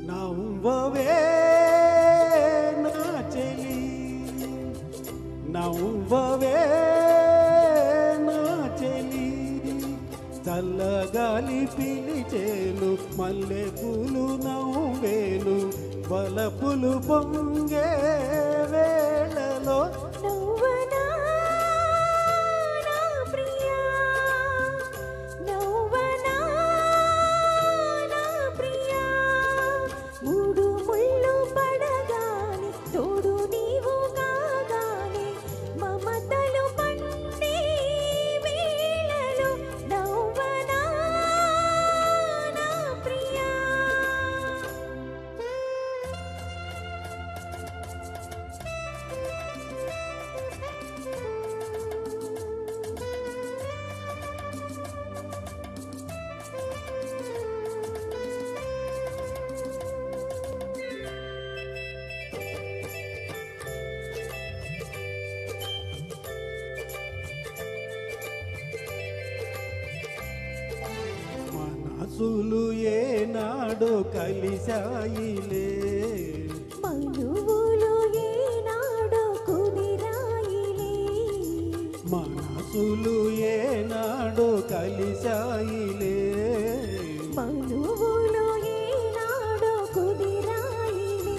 నవ్వవే నా చెలి, నవ్వవే నా చెలి, చల్లగాలి పిలిచేను, మల్లె పూలు నవ్వేను, వలపులు పొంగే వేళలో మనసులు ఏనాడో కలిశాయిలే, మనువులు ఏనాడో కుదిరాయిలే, మనసులు ఏనాడో కలిశాయిలే, మనువులు ఏనాడో కుదిరాయిలే,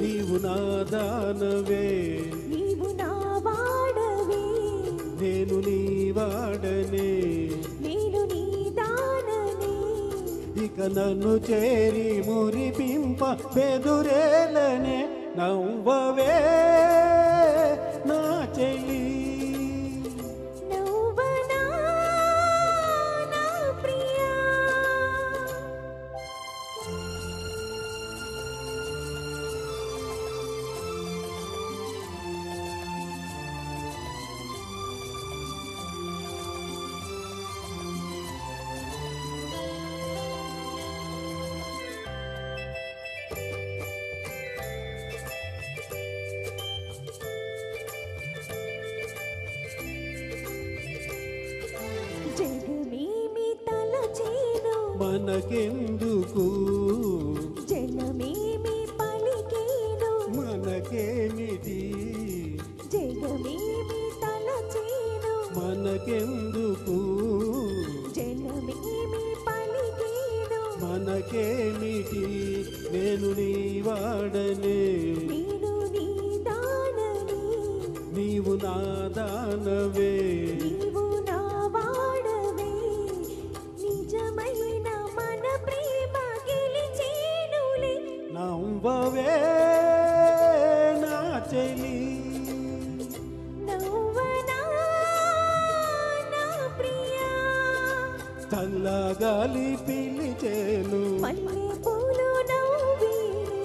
నీవు నా దానవే, నీవు నా వాడవే, నేను నీ వాడనే, నేను నీ దాననే, ఇక నన్ను చేరి మురిపింప బెదురేలనే, నవ్వవే నా చెలి, నవ్వనా నా ప్రియా. జగమేమి తలచేను, మనకెందుకు జనమేమి పలికేను, మనకేమిటి, జగమేమి తలచేను, మనకెందుకు జనమేమి పలికేను, మనకేమిటి, నేను నీ వాడనే, నేను నీ దానని, నీవు నా దానవే, నీవు నా వాడవే, నిజమైన మన ప్రేమ గెలిచేనులే, నవ్వవే నా చెలి, నవ్వనా నా ప్రియా. చల్లగాలి పిలిచేను, మల్లె పూలు నవ్వేను,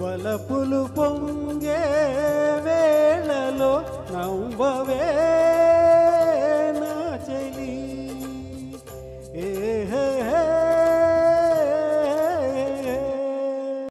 వలపులు పొంగే వేళలో నవ్వవే